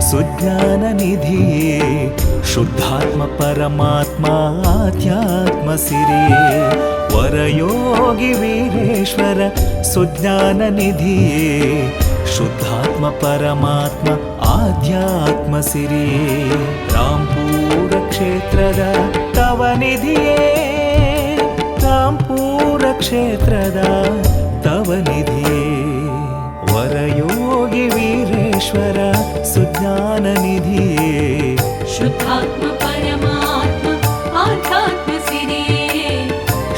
ಸುಜ್ಞಾನ ನಿಧಿಯೇ ಶುದ್ಧಾತ್ಮ ಪರಮಾತ್ಮ ಆಧ್ಯಾತ್ಮ ಸಿರಿಯೇ ವರಯೋಗಿ ವೀರೇಶ್ವರ ಸುಜ್ಞಾನ ನಿಧಿಯೇ ಶುದ್ಧಾತ್ಮ ಪರಮಾತ್ಮ ಆಧ್ಯಾತ್ಮ ಸಿರಿಯೇ ರಾಂಪೂರ ಕ್ಷೇತ್ರದ ತವ ನಿಧಿಯೇ ರಾಂಪೂರ ಕ್ಷೇತ್ರದ ತವ ನಿಧಿಯೇ ವರಯೋಗಿ ವೀರೇಶ್ವರ ಸುಜ್ಞಾನ ನಿಧಿಯೇ ಶುದ್ಧಾತ್ಮ ಪರಮಾತ್ಮ ಆಧ್ಯಾತ್ಮ ಸಿರಿಯೇ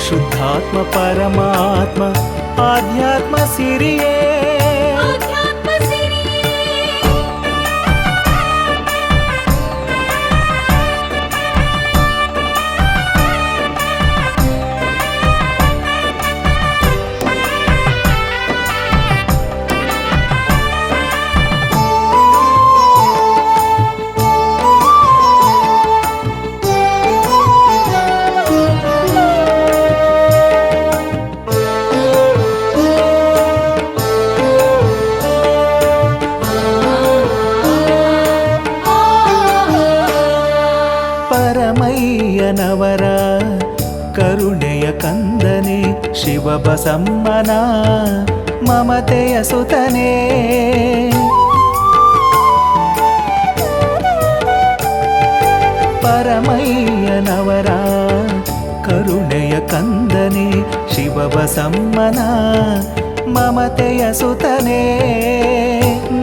ಶುದ್ಧಾತ್ಮ ಪರಮಾತ್ಮ ಆಧ್ಯಾತ್ಮ ಸಿರಿಯೇ ಪರಮಯ್ಯನವರ ಕರುಣೆಯ ಕಂದನೆ ಶಿವಬಸಮ್ಮನ ಮಮತೆಯ ಸುತನೇ ಪರಮಯ್ಯನವರ ಕರುಣೆಯ ಕಂದನೆ ಶಿವಬಸಮ್ಮನ ಮಮತೆಯ ಸುತನೇ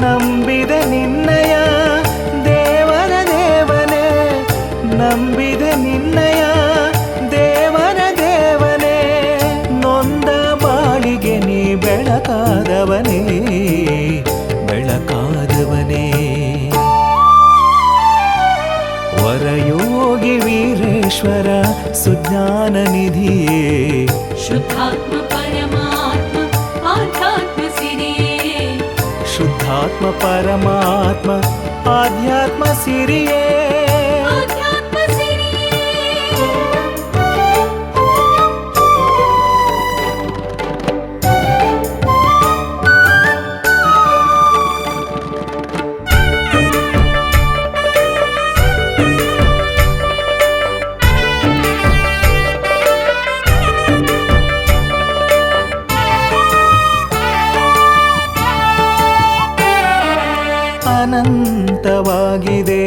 ನಂಬಿದ ನಿನ್ನಯ ದೇವರ ದೇವನೇ ನಂಬಿದ ನಿನ್ನಯ ದೇವರ ದೇವನೇ ನೊಂದ ಬಾಳಿಗೆ ನೀ ಬೆಳಕಾದವನೇ ಬೆಳಕಾದವನೇ ವರಯೋಗಿ ವೀರೇಶ್ವರ ಸುಜ್ಞಾನ ನಿಧಿಯೇ ಶುದ್ಧಾತ್ಮ ಪರಮಾತ್ಮ ಆಧ್ಯಾತ್ಮ ಸಿರಿಯೇ ಶುದ್ಧಾತ್ಮ ಪರಮಾತ್ಮ ಆಧ್ಯಾತ್ಮ ಸಿರಿಯೇ ಅನಂತವಾಗಿದೆ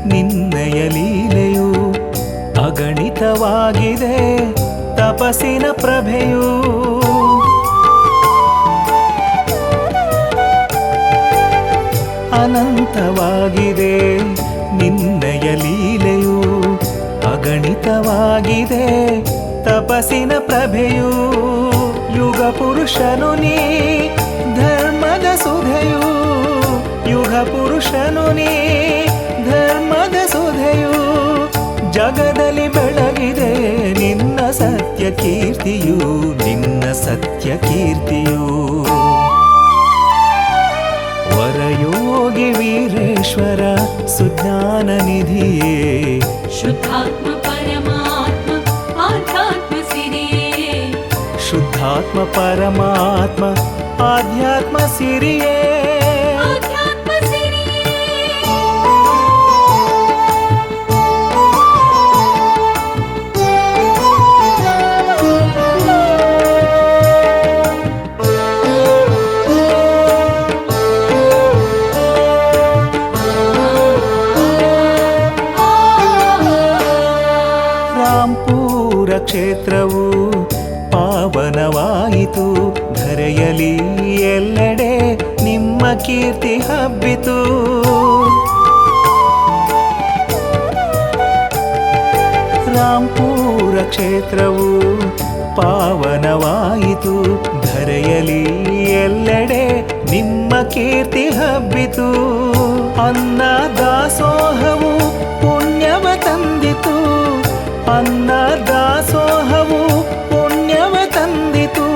ನಿನ್ನಯ ಲೀಲೆಯು ಅಗಣಿತವಾಗಿದೆ ತಪಸ್ಸಿನ ಪ್ರಭೆಯು ಅನಂತವಾಗಿದೆ ನಿನ್ನಯ ಲೀಲೆಯು ಅಗಣಿತವಾಗಿದೆ ತಪಸ್ಸಿನ ಪ್ರಭೆಯು ಯುಗ ಪುರುಷನು ನೀ ಧರ್ಮದ ಸುಧೆಯು ಯುಗ ಪುರುಷನು ನೀ ಧರ್ಮದ ಸುಧೆಯು ಜಗದಲ್ಲಿ ಬೆಳಗಿದೆ ನಿನ್ನ ಸತ್ಯ ಕೀರ್ತಿಯು ನಿನ್ನ ಸತ್ಯ ಕೀರ್ತಿಯು ವರಯೋಗಿ ವೀರೇಶ್ವರ ಸುಜ್ಞಾನ ನಿಧಿಯೇ ಶುದ್ಧಾತ್ಮ ಪರಮಾತ್ಮ ಆಧ್ಯಾತ್ಮ ಸಿರಿಯೇ ಶುದ್ಧಾತ್ಮ ಪರಮಾತ್ಮ ಆಧ್ಯಾತ್ಮ ಸಿರಿಯೇ ರಾಂಪೂರ ಕ್ಷೇತ್ರವು ಪಾವನವಾಯಿತು ಧರೆಯಲಿ ಎಲ್ಲೆಡೆ ನಿಮ್ಮ ಕೀರ್ತಿ ಹಬ್ಬಿತು. ರಾಂಪುರ ಕ್ಷೇತ್ರವು ಪಾವನವಾಯಿತು. ಧರೆಯಲಿ ಎಲ್ಲೆಡೆ ನಿಮ್ಮ ಕೀರ್ತಿ ಹಬ್ಬಿತು. ಅನ್ನ ದಾಸೋಹವು ಪುಣ್ಯವ ತಂದಿತು. ಅನ್ನ ದಾಸೋಹವು ಪುಣ್ಯವ ತಂದಿತು.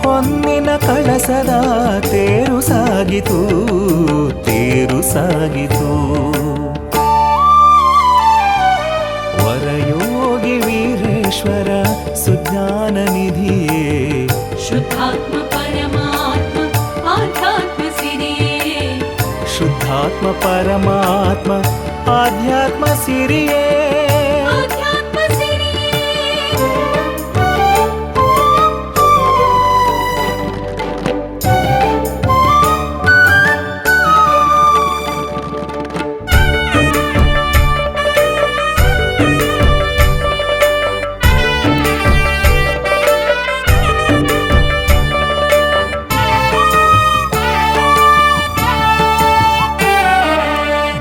ಹೊನ್ನಿನ ಕಳಸದ ತೇರು ಸಾಗಿತು. ತೇರು ಸಾಗಿತು. ವರಯೋಗಿ ವೀರೇಶ್ವರ ಸುಜ್ಞಾನ ನಿಧಿಯೇ ಶುದ್ಧಾತ್ಮ ಪರಮಾತ್ಮ ಆಧ್ಯಾತ್ಮ ಸಿರಿಯೇ ಶುದ್ಧಾತ್ಮ ಪರಮಾತ್ಮ ಆಧ್ಯಾತ್ಮ ಸಿರಿಯೇ ಆಧ್ಯಾತ್ಮ ಸಿರಿಯೇ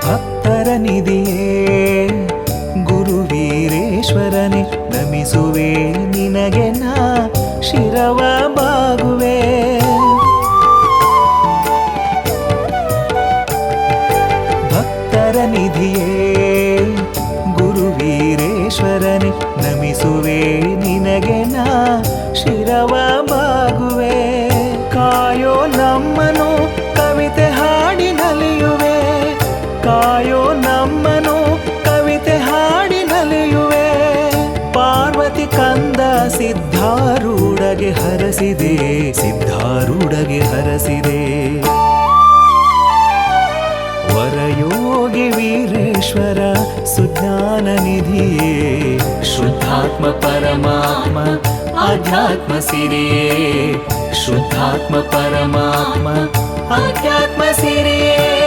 ಭಕ್ತರ ನಿಧಿಯೇ ಗುರು ವೀರೇಶ್ವರನೇ ನಮಿಸುವೆ ನಿನಗೆ ನಾ ಶಿರವ ಬಾಗುವೆ. ಭಕ್ತರ ನಿಧಿಯೇ ಗುರು ವೀರೇಶ್ವರನೇ ನಮಿಸುವೆ ನಿನಗೆ ನಾ ಶಿರವ ಬಾಗುವೆ. ಕಾಯೋ ನಮ್ಮನು ಕವಿತೆ ಹಾಡಿ ನಲಿಯುವೆ. ಕಾಯೋ ನಮ್ಮನು ಕವಿತೆ ಹಾಡಿ ನಲಿಯುವೆ. ಪಾರ್ವತಿ ಕಂದ ಸಿದ್ಧಾರೂಢಗೆ ಹರಸಿದೆ. ಸಿದ್ಧಾರೂಢಗೆ ಹರಸಿದೆ. ವರಯೋಗಿ ವೀರೇಶ್ವರ ಸುಜ್ಞಾನ ನಿಧಿಯೇ ಶುದ್ಧಾತ್ಮ ಪರಮಾತ್ಮ ಆಧ್ಯಾತ್ಮ ಸಿರಿಯೇ ಶುದ್ಧಾತ್ಮ ಪರಮಾತ್ಮ ಆಧ್ಯಾತ್ಮ ಸಿರಿಯೇ